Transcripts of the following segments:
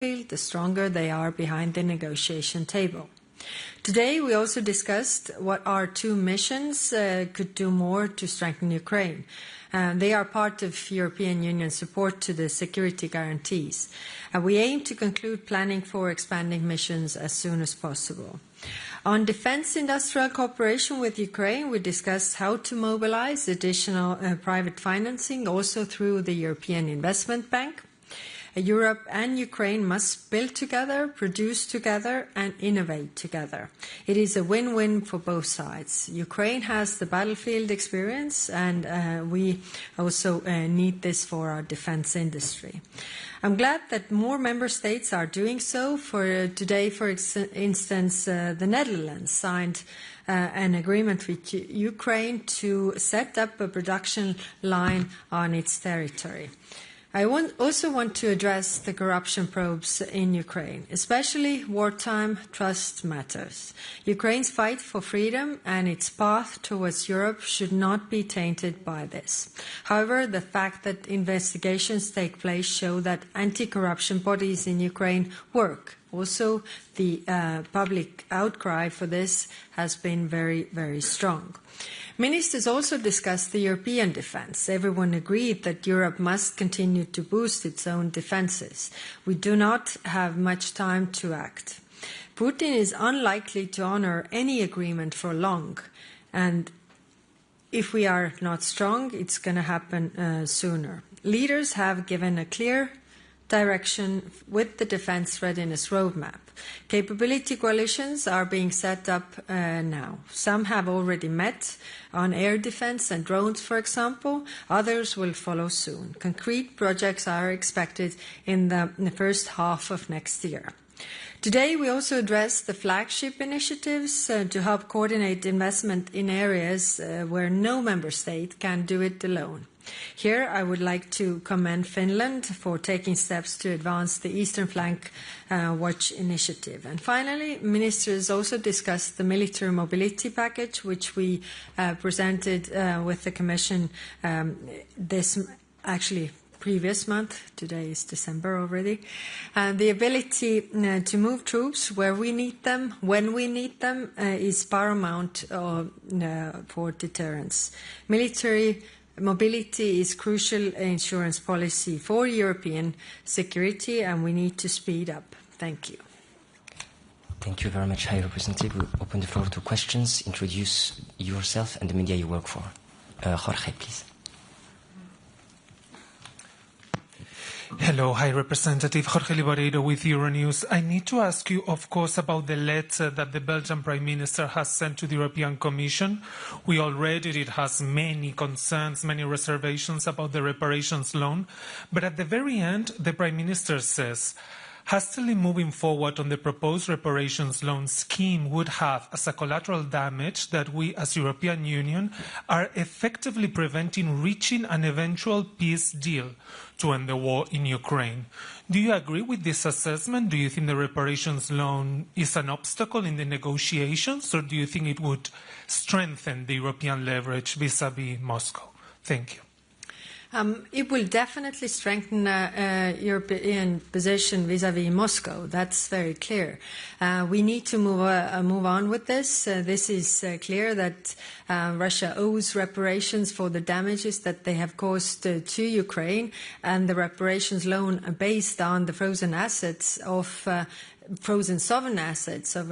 the stronger they are behind the negotiation table. Today, we also discussed what our two missions could do more to strengthen Ukraine. They are part of European Union support to the security guarantees. We aim to conclude planning for expanding missions as soon as possible. On defense industrial cooperation with Ukraine, we discussed how to mobilize additional private financing, also through the European Investment Bank. Europe and Ukraine must build together, produce together, and innovate together. It is a win-win for both sides. Ukraine has the battlefield experience, and we also need this for our defense industry. I'm glad that more member states are doing so. Today, for instance, the Netherlands signed an agreement with Ukraine to set up a production line on its territory. I also want to address the corruption probes in Ukraine. Especially wartime trust matters. Ukraine's fight for freedom and its path towards Europe should not be tainted by this. However, the fact that investigations take place show that anti-corruption bodies in Ukraine work. Also, the public outcry for this has been very, very strong. Ministers also discussed the European defence. Everyone agreed that Europe must continue to boost its own defences. We do not have much time to act. Putin is unlikely to honour any agreement for long, and if we are not strong, it's going to happen sooner. Leaders have given a clear direction with the defence readiness roadmap. Capability coalitions are being set up now. Some have already met on air defence and drones, for example. Others will follow soon. Concrete projects are expected in the first half of next year. Today, we also addressed the flagship initiatives to help coordinate investment in areas where no member state can do it alone. Here, I would like to commend Finland for taking steps to advance the Eastern Flank Watch initiative. And finally, ministers also discussed the military mobility package, which we presented with the Commission previous month. Today is December already. The ability to move troops where we need them, when we need them, is paramount for deterrence. Military mobility is crucial insurance policy for European security, and we need to speed up. Thank you. Thank you very much, High Representative. We'll open the floor to questions. Introduce yourself and the media you work for. Jorge, please. Hello, High Representative Jorge Libareiro with Euronews. I need to ask you, of course, about the letter that the Belgian Prime Minister has sent to the European Commission. We all read it. It has many concerns, many reservations about the reparations loan. But at the very end, the Prime Minister says, hastily moving forward on the proposed reparations loan scheme would have as a collateral damage that we as European Union are effectively preventing reaching an eventual peace deal to end the war in Ukraine. Do you agree with this assessment? Do you think the reparations loan is an obstacle in the negotiations, or do you think it would strengthen the European leverage vis-à-vis Moscow? Thank you. It will definitely strengthen European position vis-à-vis Moscow. That's very clear. We need to move on with this. This is clear that Russia owes reparations for the damages that they have caused to Ukraine, and the reparations loan based on the frozen sovereign assets of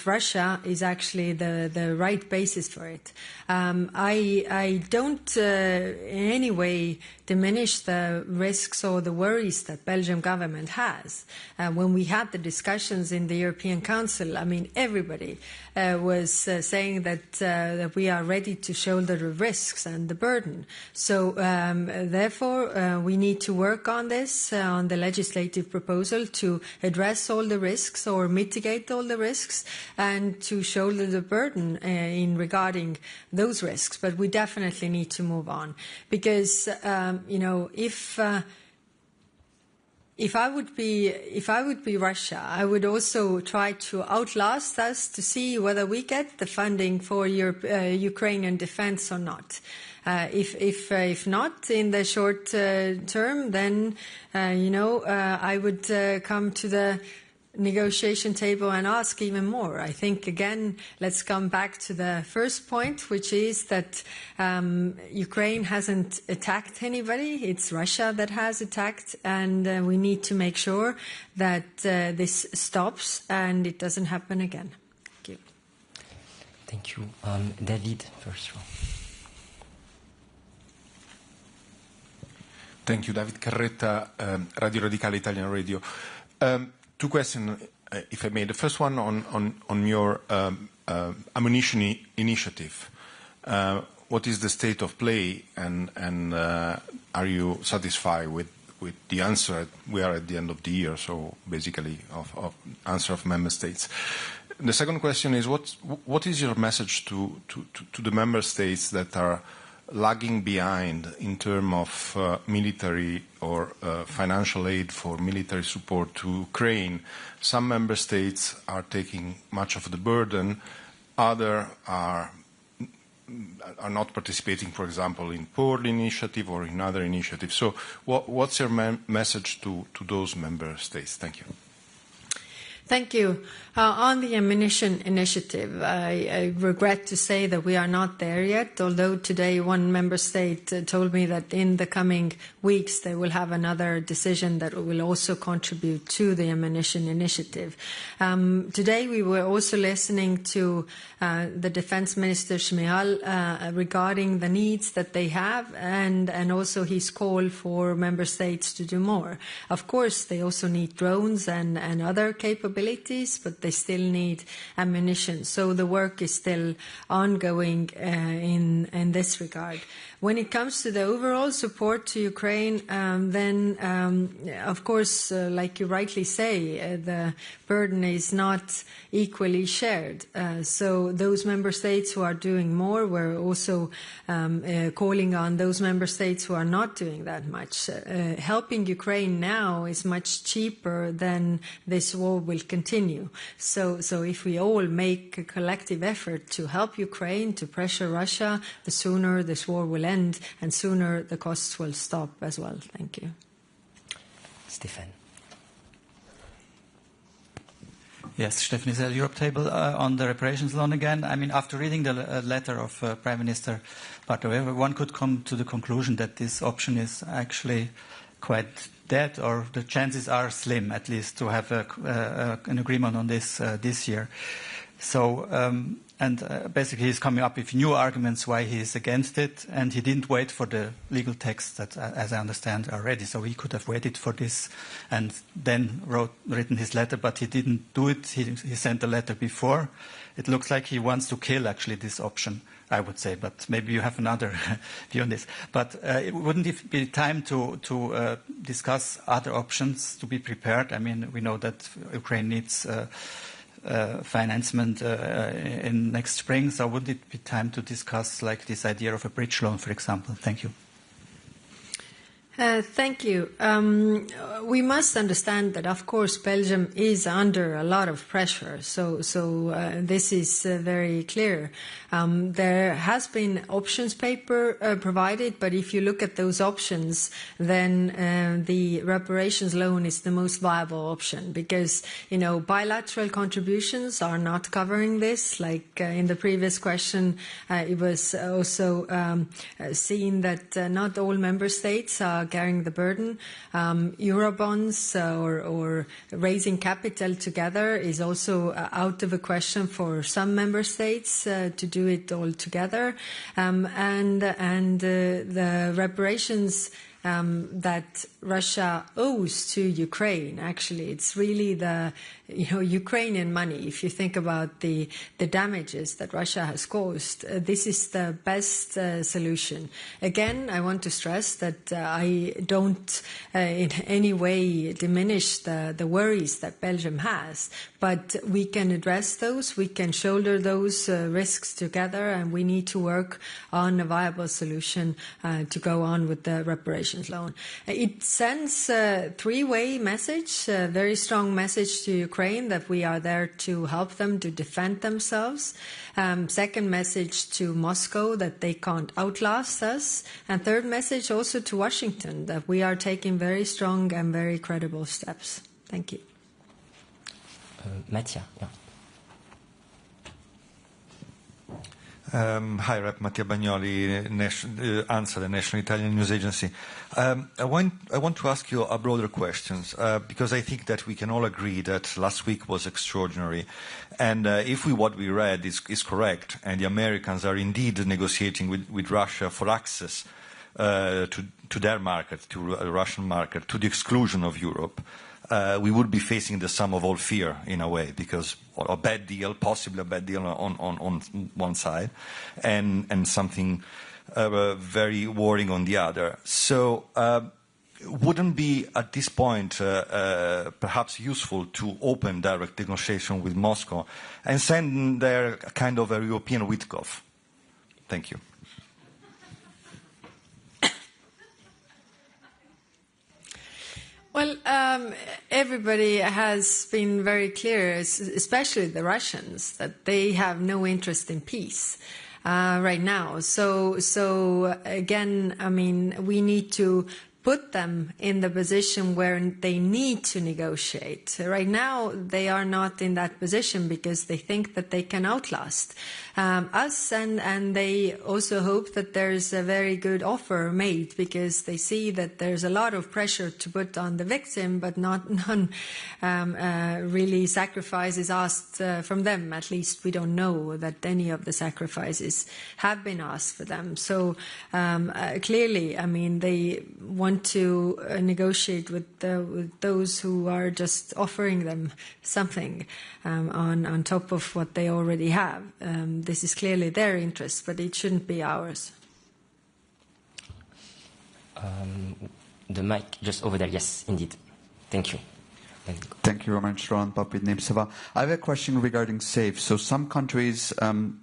Russia is actually the right basis for it. I don't in any way diminish the risks or the worries that Belgian government has. When we had the discussions in the European Council, I mean, everybody was saying that we are ready to shoulder the risks and the burden. So therefore, we need to work on this, on the legislative proposal to address all the risks or mitigate all the risks and to shoulder the burden in regarding those risks. But we definitely need to move on because, if If I would be Russia, I would also try to outlast us to see whether we get the funding for Ukrainian defense or not. If not in the short term, then I would come to the negotiation table and ask even more. I think, again, let's come back to the first point, which is that Ukraine hasn't attacked anybody. It's Russia that has attacked, and we need to make sure that this stops and it doesn't happen again. Thank you. Thank you. David, first row. Thank you. David Carretta, Radio Radicale Italian Radio. Two questions, if I may. The first one on your ammunition initiative. What is the state of play, and are you satisfied with the answer? We are at the end of the year, so basically of answer of member states. The second question is what is your message to the member states that are lagging behind in terms of military or financial aid for military support to Ukraine? Some member states are taking much of the burden. Others are not participating, for example, in Pearl initiative or in other initiatives. So what's your message to those member states? Thank you. Thank you. On the ammunition initiative, I regret to say that we are not there yet, although today one member state told me that in the coming weeks they will have another decision that will also contribute to the ammunition initiative. Today we were also listening to the Defense Minister Shmyhal regarding the needs that they have and also his call for member states to do more. Of course, they also need drones and other capabilities, but they still need ammunition. So the work is still ongoing in this regard. When it comes to the overall support to Ukraine, then, of course, like you rightly say, the burden is not equally shared. So those member states who are doing more, we're also calling on those member states who are not doing that much. Helping Ukraine now is much cheaper than this war will continue. So if we all make a collective effort to help Ukraine, to pressure Russia, the sooner this war will end and sooner the costs will stop as well. Thank you. Stefan. Yes, Stefan Isel, Europe Table. On the reparations loan again, I mean, after reading the letter of Prime Minister Bartoweva, one could come to the conclusion that this option is actually quite dead, or the chances are slim, at least, to have an agreement on this this year. So, basically he's coming up with new arguments why he is against it, and he didn't wait for the legal text that, as I understand, are ready. So he could have waited for this and then written his letter, but he didn't do it. He sent the letter before. It looks like he wants to kill, actually, this option, I would say, but maybe you have another view on this. But wouldn't it be time to discuss other options, to be prepared? I mean, we know that Ukraine needs financement in next spring, so wouldn't it be time to discuss like this idea of a bridge loan, for example? Thank you. Thank you. We must understand that, of course, Belgium is under a lot of pressure. So this is very clear. There has been options paper provided, but if you look at those options, then the reparations loan is the most viable option because, bilateral contributions are not covering this. Like in the previous question, it was also seen that not all member states are carrying the burden. Eurobonds or raising capital together is also out of the question for some member states to do it all together. And the reparations that Russia owes to Ukraine, actually, it's really the Ukrainian money. If you think about the damages that Russia has caused, this is the best solution. Again, I want to stress that I don't in any way diminish the worries that Belgium has, but we can address those, we can shoulder those risks together, and we need to work on a viable solution to go on with the reparations. reparations loan. It sends a three-way message, a very strong message to Ukraine that we are there to help them to defend themselves. Second message to Moscow that they can't outlast us. And third message also to Washington that we are taking very strong and very credible steps. Thank you. Mattia, yeah. Hi, Rep. Mattia Bagnoli, ANSA, the National Italian News Agency. I want to ask you a broader question, because I think that we can all agree that last week was extraordinary. And if what we read is correct, and the Americans are indeed negotiating with Russia for access to their market, to the Russian market, to the exclusion of Europe, we would be facing the sum of all fear in a way, because a bad deal, possibly a bad deal on one side, and something very worrying on the other. So wouldn't be at this point perhaps useful to open direct negotiation with Moscow and send there a kind of a European Witkoff? Thank you. Well, everybody has been very clear, especially the Russians, that they have no interest in peace right now. So again, I mean, we need to put them in the position where they need to negotiate. Right now, they are not in that position because they think that they can outlast us, and they also hope that there's a very good offer made because they see that there's a lot of pressure to put on the victim, but none really sacrifices asked from them. At least we don't know that any of the sacrifices have been asked for them. So clearly, I mean, they want to negotiate with those who are just offering them something on top of what they already have. This is clearly their interest, but it shouldn't be ours. The mic just over there. Yes, indeed. Thank you. Thank you very much, Roland Papid Nemtseva. I have a question regarding SAFE. So some countries, Mr.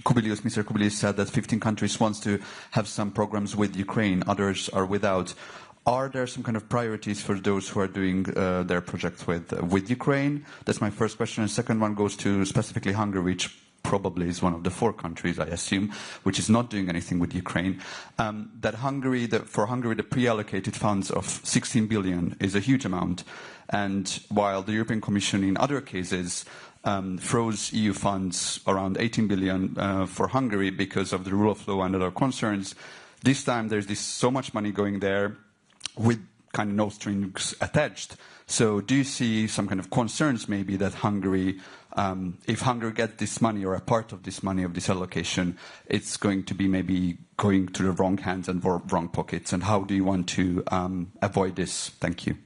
Kubilius said that 15 countries wants to have some programs with Ukraine, others are without. Are there some kind of priorities for those who are doing their projects with Ukraine? That's my first question. And the second one goes to specifically Hungary, which probably is one of the 4 countries, I assume, which is not doing anything with Ukraine. For Hungary, the pre-allocated funds of 16 billion is a huge amount. And while the European Commission in other cases froze EU funds around 18 billion for Hungary because of the rule of law and other concerns, this time there's so much money going there with kind of no strings attached. So do you see some kind of concerns maybe that Hungary, if Hungary gets this money or a part of this money, of this allocation, it's going to be maybe going to the wrong hands and wrong pockets? And how do you want to avoid this? Thank you.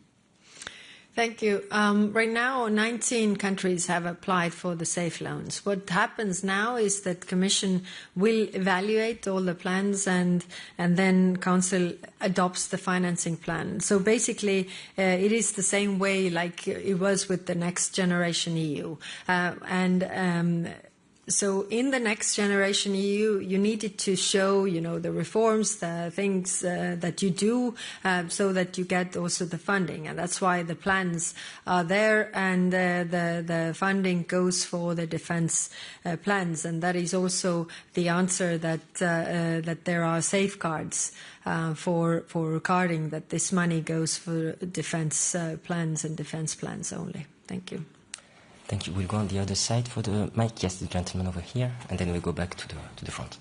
Thank you. Right now, 19 countries have applied for the SAFE loans. What happens now is that Commission will evaluate all the plans and then Council adopts the financing plan. So basically, it is the same way like it was with the Next Generation EU. So in the Next Generation EU, you needed to show, the reforms, the things that you do, so that you get also the funding. And that's why the plans are there, and the funding goes for the defense plans. And that is also the answer that there are safeguards for recording that this money goes for defense plans and defense plans only. Thank you. Thank you. We'll go on the other side for the mic. Yes, the gentleman over here, and then we'll go back to the front.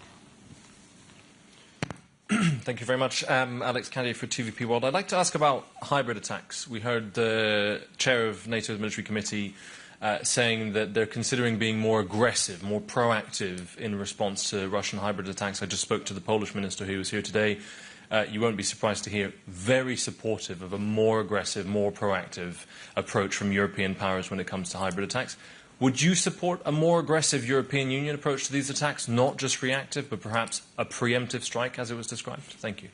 Thank you very much. Alex Caddy for TVP World. I'd like to ask about hybrid attacks. We heard the chair of NATO's military committee saying that they're considering being more aggressive, more proactive in response to Russian hybrid attacks. I just spoke to the Polish minister who was here today. You won't be surprised to hear very supportive of a more aggressive, more proactive approach from European powers when it comes to hybrid attacks. Would you support a more aggressive European Union approach to these attacks, not just reactive, but perhaps a preemptive strike, as it was described? Thank you.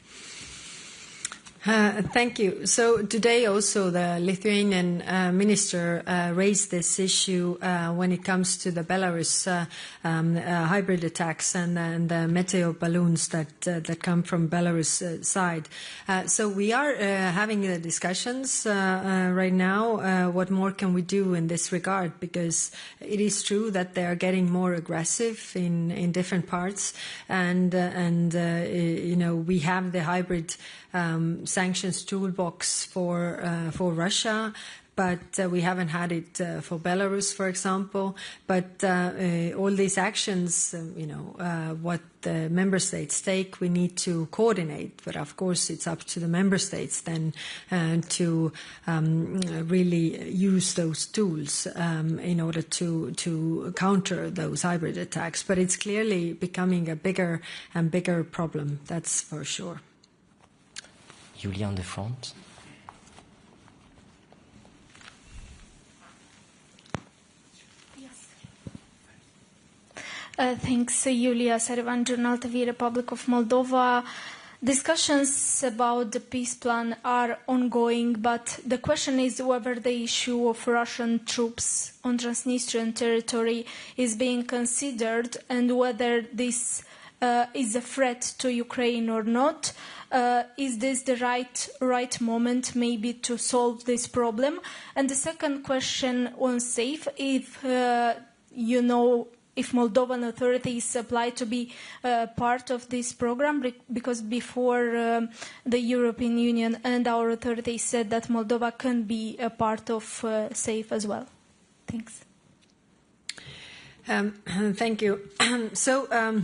Thank you. So today also the Lithuanian minister raised this issue when it comes to the Belarus hybrid attacks and the meteor balloons that come from Belarus side. So we are having the discussions right now. What more can we do in this regard? Because it is true that they are getting more aggressive in different parts, and you know, we have the hybrid sanctions toolbox for Russia, but we haven't had it for Belarus, for example. But all these actions, you know, what the member states take, we need to coordinate. But of course, it's up to the member states then to really use those tools in order to counter those hybrid attacks. But it's clearly becoming a bigger and bigger problem, that's for sure. Julia on the front. Thanks, Julia Serivan, Journal TV, Republic of Moldova. Discussions about the peace plan are ongoing, but the question is whether the issue of Russian troops on Transnistrian territory is being considered and whether this is a threat to Ukraine or not. Is this the right moment maybe to solve this problem? And the second question on SAFE, if you know if Moldovan authorities apply to be part of this program, because before the European Union and our authorities said that Moldova can be a part of SAFE as well. Thanks. Thank you. So,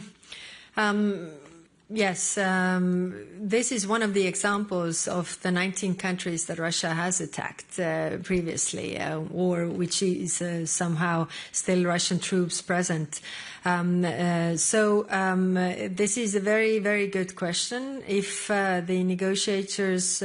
yes, this is one of the examples of the 19 countries that Russia has attacked previously, or which is somehow still Russian troops present. So this is a very, very good question. If the negotiators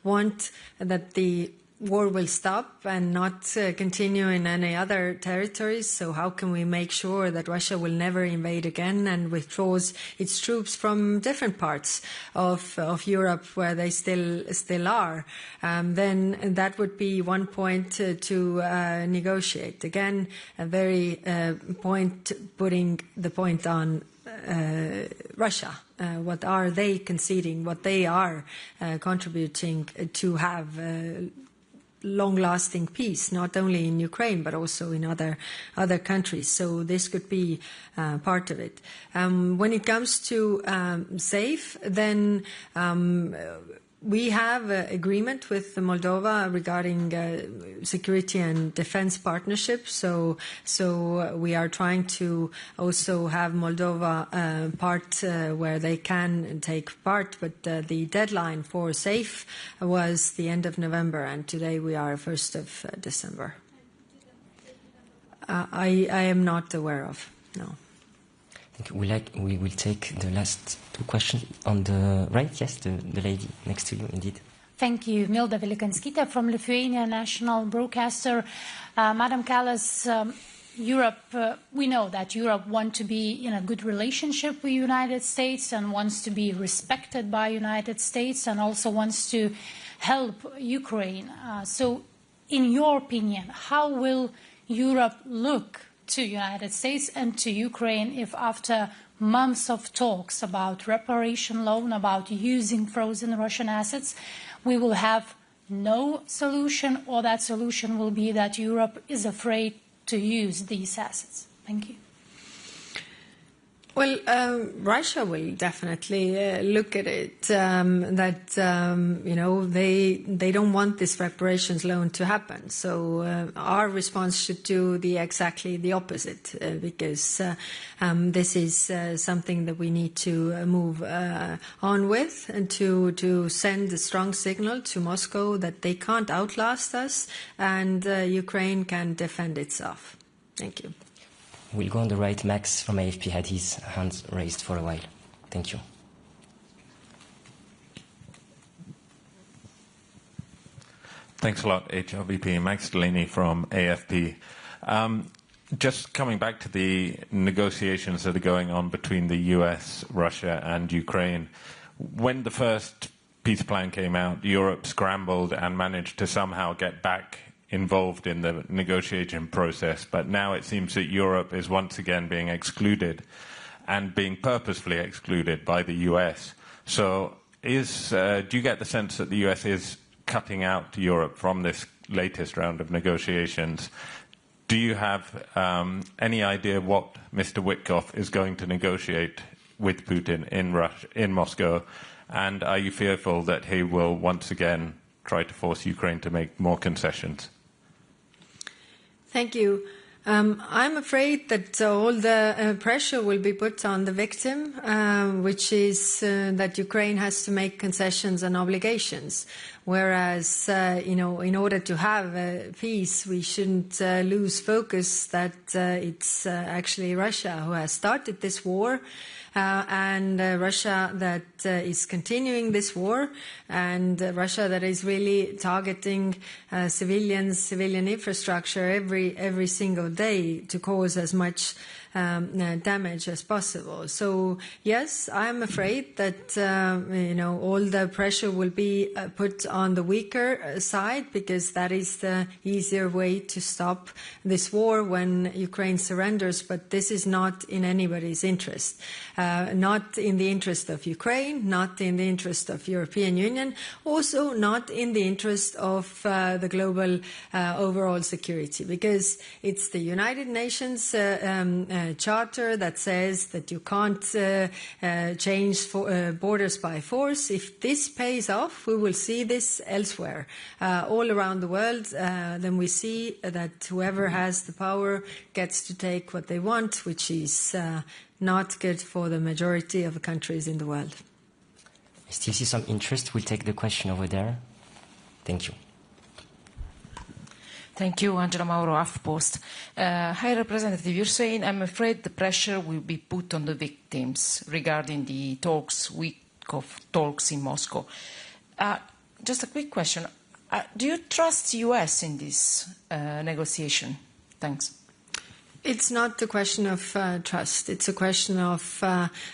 want that the war will stop and not continue in any other territories, so how can we make sure that Russia will never invade again and withdraws its troops from different parts of Europe where they still are? Then that would be one point to negotiate. Again, a very point putting the point on Russia. What are they conceding? What they are contributing to have long-lasting peace, not only in Ukraine but also in other countries. So this could be part of it. When it comes to SAFE, then we have an agreement with Moldova regarding security and defense partnership. So we are trying to also have Moldova part where they can take part. But the deadline for SAFE was the end of November, and today we are 1st of December. I am not aware of, no. We will take the last two questions on the right. Yes, the lady next to you, indeed. Thank you. Milda Velikanskita from Lithuania National Broadcaster. Madam Kallas, Europe, we know that Europe wants to be in a good relationship with the United States and wants to be respected by the United States and also wants to help Ukraine. So in your opinion, how will Europe look to the United States and to Ukraine if after months of talks about reparation loan, about using frozen Russian assets, we will have no solution, or that solution will be that Europe is afraid to use these assets? Thank you. Well, Russia will definitely look at it, that, you know, they don't want this reparations loan to happen. So our response should do exactly the opposite, because this is something that we need to move on with, and to send a strong signal to Moscow that they can't outlast us and Ukraine can defend itself. Thank you. We'll go on the right. Max from AFP had his hands raised for a while. Thank you. Thanks a lot, HLVP. Max Delaney from AFP. Just coming back to the negotiations that are going on between the US, Russia and Ukraine, when the first peace plan came out, Europe scrambled and managed to somehow get back involved in the negotiation process. But now it seems that Europe is once again being excluded, and being purposefully excluded by the US. So do you get the sense that the US is cutting out Europe from this latest round of negotiations? Do you have any idea what Mr. Witkoff is going to negotiate with Putin in Moscow? And are you fearful that he will once again try to force Ukraine to make more concessions? Thank you. I'm afraid that all the pressure will be put on the victim, which is that Ukraine has to make concessions and obligations. Whereas, in order to have peace, we shouldn't lose focus that it's actually Russia who has started this war, and Russia that is continuing this war, and Russia that is really targeting civilian infrastructure every single day to cause as much damage as possible. So yes, I'm afraid that all the pressure will be put on the weaker side, because that is the easier way to stop this war when Ukraine surrenders. But this is not in anybody's interest, not in the interest of Ukraine, not in the interest of European Union, also not in the interest of the global overall security, because it's the United Nations charter that says that you can't change borders by force. If this pays off, we will see this elsewhere, all around the world. Then we see that whoever has the power gets to take what they want, which is not good for the majority of the countries in the world. I still see some interest. We'll take the question over there. Thank you. Thank you, Angela Mauro, HuffPost. High Representative, you're saying, I'm afraid the pressure will be put on the victims regarding the week of talks in Moscow. Just a quick question. Do you trust the US in this negotiation? Thanks. It's not a question of trust. It's a question of,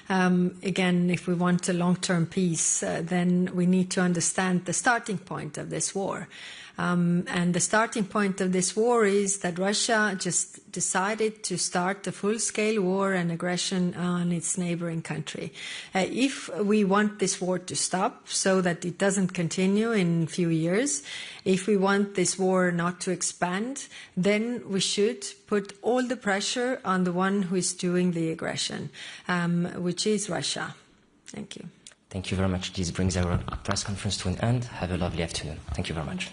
again, if we want a long-term peace, then we need to understand the starting point of this war. And the starting point of this war is that Russia just decided to start a full-scale war and aggression on its neighboring country. If we want this war to stop so that it doesn't continue in a few years, if we want this war not to expand, then we should put all the pressure on the one who is doing the aggression, which is Russia. Thank you. Thank you very much. This brings our press conference to an end. Have a lovely afternoon. Thank you very much.